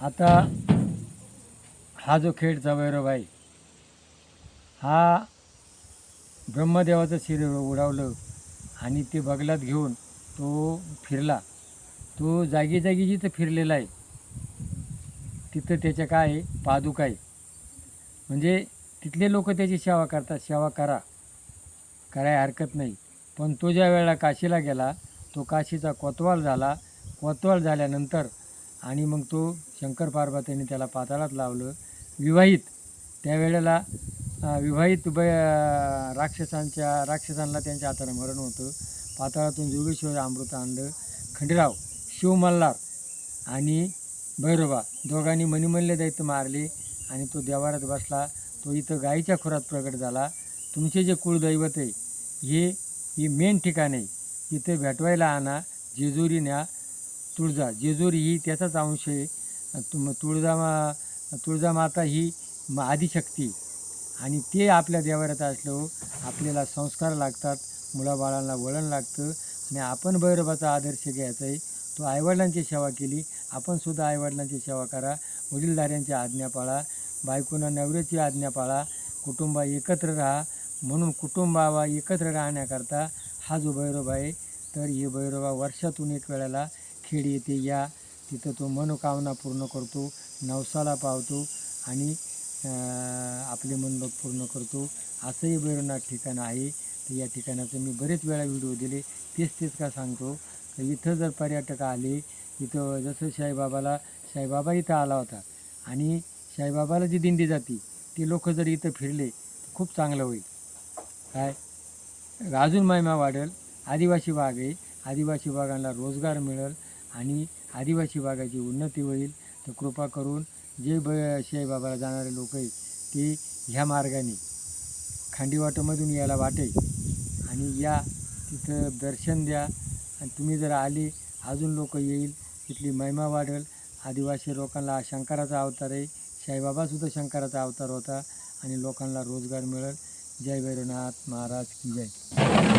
आता हा जो खेडचा भैरव आहे, हा ब्रह्मदेवाचं शरीर उडावलं आणि ते बगलात घेऊन तो फिरला. तो जागी जागी जिथं फिरलेला आहे तिथं त्याच्या काय आहे, पादुका आहे. म्हणजे तिथले लोक त्याची सेवा करतात. सेवा करायला हरकत नाही. पण तो ज्या वेळेला काशीला गेला, तो काशीचा कोतवाल झाला. कोतवाल झाल्यानंतर आणि मग तो शंकर पार्वतीने त्याला पाताळात लावलं. विवाहित त्यावेळेला विवाहित राक्षसांना त्यांच्या हाताने मरण होतं. पाताळातून जोगेश्वर अमृत आणलं. खंडेराव, शिव मल्हार आणि भैरोबा दोघांनी मणिमल्ले दैत्य मारले आणि तो देवारात बसला. तो इथं गाईच्या खुरात प्रगट झाला. तुमचे जे कुळदैवत आहे ही मेन ठिकाण आहे. इथं भेटवायला आणा. जेजुरी न्या. जेजुरी ही त्याचाच अंश आहे. तुळजामाता ही आदिशक्ती आणि ते आपल्या देवाऱ्यात असलो आपल्याला संस्कार लागतात, मुलाबाळांना वळण लागतं. आणि आपण भैरवाचा आदर्श घ्यायचा आहे. तो आईवडिलांची सेवा केली, आपण सुद्धा आईवडिलांची सेवा करा. वडीलधाऱ्यांची आज्ञा पाळा, बायकोना नवऱ्याची आज्ञा पाळा, कुटुंब एकत्र राहा. म्हणून कुटुंबावा एकत्र राहण्याकरता हा जो भैरव आहे, तर हे भैरवा वर्षातून एक वेळेला खेड येथे या. तिथं तो मनोकामना पूर्ण करतो, नवसाला पावतो आणि आपले मनोरथ पूर्ण करतो. असंही भैरवनाथ ठिकाण आहे. तर या ठिकाणाचं मी बरेच वेळा व्हिडिओ दिले. तेच का सांगतो तर इथं जर पर्यटक आले, इथं जसं साईबाबा इथं आला होता आणि साईबाबाला जी दिंडी जाती ते लोक जर इथं फिरले तर खूप चांगलं होईल. काय अजून महिमा वाढेल. आदिवासी भाग आहे, आदिवासी भागांना रोजगार मिळेल आणि आदिवासी भागाची उन्नती होईल. तर कृपा करून जे साईबाबाला जाणारे लोक आहे ते ह्या मार्गाने खांडीवाटमधून यायला वाटे आणि या तिथं दर्शन द्या. आणि तुम्ही जर आले अजून लोक येईल, तिथली महिमा वाढेल. आदिवासी लोकांना शंकराचा अवतार आहे. साईबाबासुद्धा शंकराचा अवतार होता आणि लोकांना रोजगार मिळेल. जय भैरवनाथ महाराज की जय.